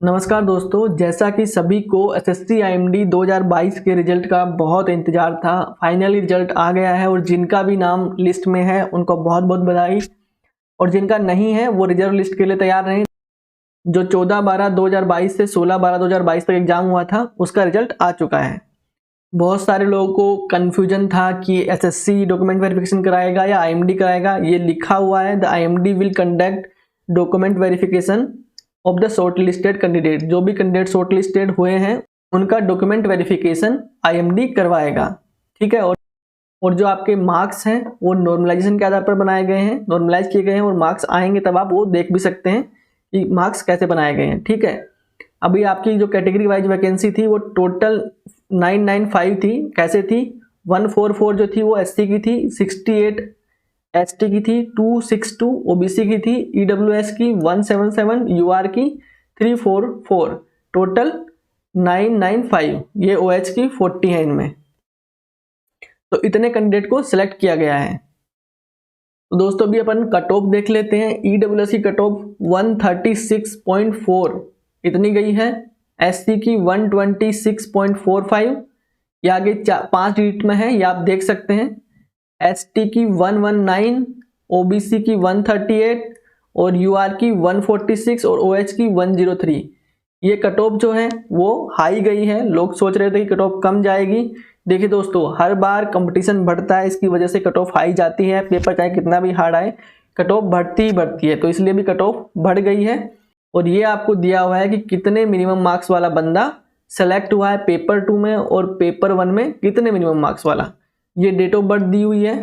नमस्कार दोस्तों, जैसा कि सभी को एसएससी आईएमडी 2022 के रिजल्ट का बहुत इंतजार था। फाइनली रिजल्ट आ गया है और जिनका भी नाम लिस्ट में है उनको बहुत बहुत बधाई, और जिनका नहीं है वो रिजर्व लिस्ट के लिए तैयार रहें। जो 14/12/2022 से 16/12/2022 तक एग्जाम हुआ था उसका रिजल्ट आ चुका है। बहुत सारे लोगों को कन्फ्यूजन था कि एसएससी डॉक्यूमेंट वेरिफिकेशन कराएगा या आईएमडी कराएगा। ये लिखा हुआ है, the IMD will conduct document verification of the short listed candidate. जो भी कैंडिडेट शॉर्ट लिस्टेड हुए हैं उनका डॉक्यूमेंट वेरिफिकेशन आईएमडी करवाएगा, ठीक है। और जो आपके मार्क्स हैं वो नॉर्मलाइजेशन के आधार पर बनाए गए हैं, नॉर्मलाइज किए गए हैं, और मार्क्स आएंगे तब आप वो देख भी सकते हैं कि मार्क्स कैसे बनाए गए हैं, ठीक है। अभी आपकी जो कैटेगरी वाइज वैकेंसी थी वो टोटल 995 थी। कैसे थी? 144 जो थी वो एससी की थी, 68 एसटी की थी, 262 ओबीसी की थी, ईडब्ल्यूएस की 177, यूआर की 344, टोटल 995। ये ओएच की 40 है इनमें। तो इतने कैंडिडेट को सिलेक्ट किया गया है। तो दोस्तों अभी अपन कट ऑफ देख लेते हैं। ईडब्ल्यूएस की कट ऑफ 136.4 इतनी गई है, एससी की 126.45, ये आगे 5 डिजिट में है, ये आप देख सकते हैं। एसटी की 119, ओबीसी की 138 और यूआर की 146 और ओएच की 103। ये कट ऑफ जो है वो हाई गई है। लोग सोच रहे थे कि कट ऑफ कम जाएगी। देखिए दोस्तों, हर बार कंपटीशन बढ़ता है, इसकी वजह से कट ऑफ हाई जाती है। पेपर चाहे कितना भी हार्ड आए, कट ऑफ बढ़ती ही बढ़ती है, तो इसलिए भी कट ऑफ बढ़ गई है। और ये आपको दिया हुआ है कि कितने मिनिमम मार्क्स वाला बंदा सेलेक्ट हुआ है पेपर 2 में और पेपर 1 में कितने मिनिमम मार्क्स वाला। ये डेट ऑफ बर्थ दी हुई है।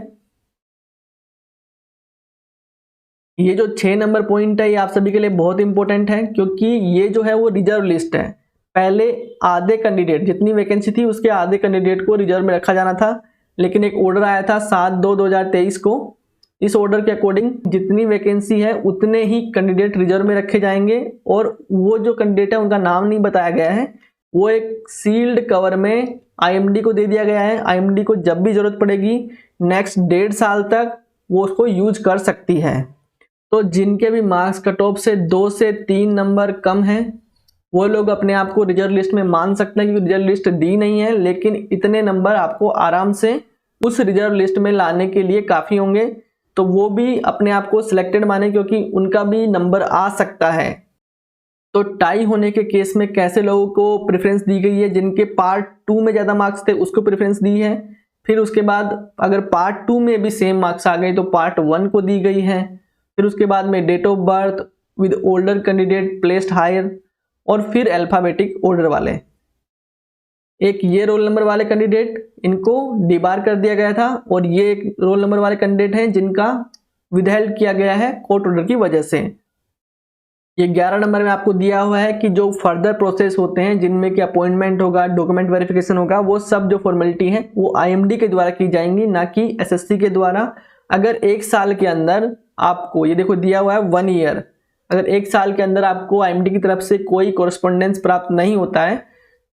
ये जो 6 नंबर पॉइंट है ये आप सभी के लिए बहुत इंपॉर्टेंट है, क्योंकि ये जो है वो रिजर्व लिस्ट है। पहले आधे कैंडिडेट, जितनी वैकेंसी थी उसके आधे कैंडिडेट को रिजर्व में रखा जाना था, लेकिन एक ऑर्डर आया था 7/2/2023 को। इस ऑर्डर के अकॉर्डिंग जितनी वैकेंसी है उतने ही कैंडिडेट रिजर्व में रखे जाएंगे, और वो जो कैंडिडेट है उनका नाम नहीं बताया गया है, वो एक सील्ड कवर में आईएमडी को दे दिया गया है। आईएमडी को जब भी जरूरत पड़ेगी नेक्स्ट 1.5 साल तक वो उसको यूज कर सकती है। तो जिनके भी मार्क्स कट ऑफ से 2 से 3 नंबर कम हैं वो लोग अपने आप को रिजर्व लिस्ट में मान सकते हैं, क्योंकि रिजर्व लिस्ट दी नहीं है, लेकिन इतने नंबर आपको आराम से उस रिजर्व लिस्ट में लाने के लिए काफ़ी होंगे। तो वो भी अपने आप को सिलेक्टेड माने, क्योंकि उनका भी नंबर आ सकता है। तो टाई होने के केस में कैसे लोगों को प्रेफरेंस दी गई है? जिनके पार्ट 2 में ज़्यादा मार्क्स थे उसको प्रेफरेंस दी है। फिर उसके बाद अगर पार्ट 2 में भी सेम मार्क्स आ गए तो पार्ट 1 को दी गई है। फिर उसके बाद में date of birth with older candidate placed higher, और फिर अल्फाबेटिक ऑर्डर वाले। एक ये रोल नंबर वाले कैंडिडेट, इनको डिबार कर दिया गया था, और ये एक रोल नंबर वाले कैंडिडेट हैं जिनका विदहेल्ड किया गया है कोर्ट ऑर्डर की वजह से। ये 11 नंबर में आपको दिया हुआ है कि जो फर्दर प्रोसेस होते हैं जिनमें कि अपॉइंटमेंट होगा, डॉक्यूमेंट वेरिफिकेशन होगा, वो सब जो फॉर्मेलिटी है वो आईएमडी के द्वारा की जाएंगी, ना कि एसएससी के द्वारा। अगर 1 साल के अंदर आपको, ये देखो दिया हुआ है 1 ईयर, अगर 1 साल के अंदर आपको आईएमडी की तरफ से कोई कॉरेस्पॉन्डेंस प्राप्त नहीं होता है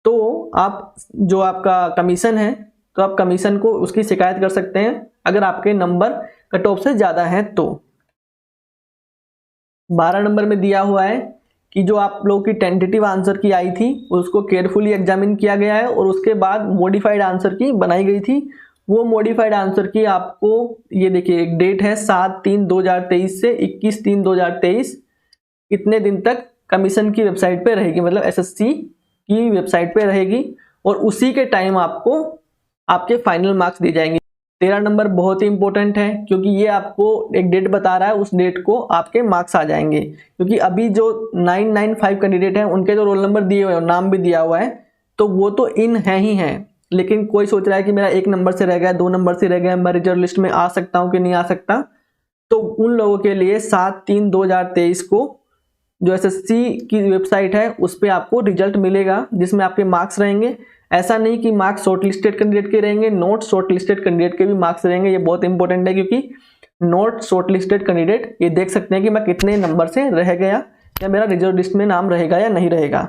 तो आप जो आपका कमीशन है, तो आप कमीशन को उसकी शिकायत कर सकते हैं अगर आपके नंबर कट ऑफ से ज़्यादा हैं तो। 12 नंबर में दिया हुआ है कि जो आप लोगों की टेंटेटिव आंसर की आई थी उसको केयरफुली एग्जामिन किया गया है, और उसके बाद मॉडिफाइड आंसर की बनाई गई थी। वो मॉडिफाइड आंसर की आपको, ये देखिए एक डेट है 7/3/2023 से 21/3/2023, इतने दिन तक कमीशन की वेबसाइट पे रहेगी, मतलब एसएससी की वेबसाइट पे रहेगी, और उसी के टाइम आपको आपके फाइनल मार्क्स दिए जाएंगे। 13 नंबर बहुत ही इंपॉर्टेंट है, क्योंकि ये आपको एक डेट बता रहा है, उस डेट को आपके मार्क्स आ जाएंगे। क्योंकि अभी जो 995 कैंडिडेट हैं उनके जो रोल नंबर दिए हुए हैं, नाम भी दिया हुआ है, तो वो तो इन है ही हैं, लेकिन कोई सोच रहा है कि मेरा 1 नंबर से रह गया, 2 नंबर से रह गया, मैं रिजर्व लिस्ट में आ सकता हूँ कि नहीं आ सकता। तो उन लोगों के लिए 7/3/2023 को जो एसएससी की वेबसाइट है उस पर आपको रिजल्ट मिलेगा, जिसमें आपके मार्क्स रहेंगे। ऐसा नहीं कि मार्क्स शॉर्ट लिस्टेड कैंडिडेट के रहेंगे, नॉट शॉर्ट लिस्टेड कैंडिडेट के भी मार्क्स रहेंगे। ये बहुत इंपॉर्टेंट है, क्योंकि नॉट शॉर्ट लिस्टेड कैंडिडेट ये देख सकते हैं कि मैं कितने नंबर से रह गया, या मेरा रिजर्व लिस्ट में नाम रहेगा या नहीं रहेगा।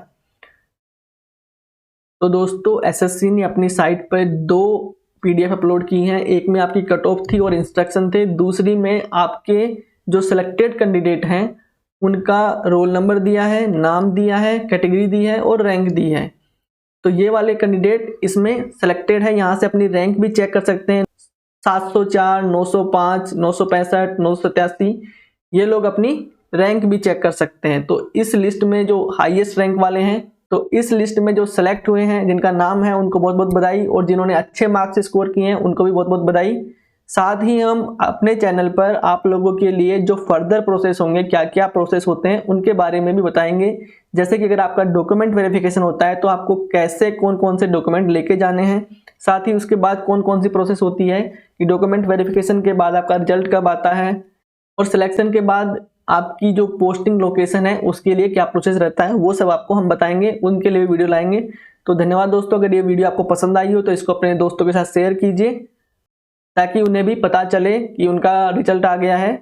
तो दोस्तों एसएससी ने अपनी साइट पर 2 पीडीएफ अपलोड की हैं। एक में आपकी कट ऑफ थी और इंस्ट्रक्शन थे, दूसरी में आपके जो सिलेक्टेड कैंडिडेट हैं उनका रोल नंबर दिया है, नाम दिया है, कैटेगरी दी है और रैंक दी है। तो ये वाले कैंडिडेट इसमें सेलेक्टेड है। यहाँ से अपनी रैंक भी चेक कर सकते हैं। 704, 905, 965, 987 ये लोग अपनी रैंक भी चेक कर सकते हैं। तो इस लिस्ट में जो हाईएस्ट रैंक वाले हैं, तो इस लिस्ट में जो सेलेक्ट हुए हैं, जिनका नाम है, उनको बहुत बहुत बधाई, और जिन्होंने अच्छे मार्क्स स्कोर किए हैं उनको भी बहुत बहुत बधाई। साथ ही हम अपने चैनल पर आप लोगों के लिए जो फर्दर प्रोसेस होंगे, क्या क्या प्रोसेस होते हैं, उनके बारे में भी बताएंगे। जैसे कि अगर आपका डॉक्यूमेंट वेरिफिकेशन होता है तो आपको कैसे कौन कौन से डॉक्यूमेंट लेके जाने हैं, साथ ही उसके बाद कौन कौन सी प्रोसेस होती है कि डॉक्यूमेंट वेरिफिकेशन के बाद आपका रिजल्ट कब आता है, और सिलेक्शन के बाद आपकी जो पोस्टिंग लोकेशन है उसके लिए क्या प्रोसेस रहता है, वो सब आपको हम बताएंगे, उनके लिए वीडियो लाएंगे। तो धन्यवाद दोस्तों। अगर ये वीडियो आपको पसंद आई हो तो इसको अपने दोस्तों के साथ शेयर कीजिए, ताकि उन्हें भी पता चले कि उनका रिजल्ट आ गया है।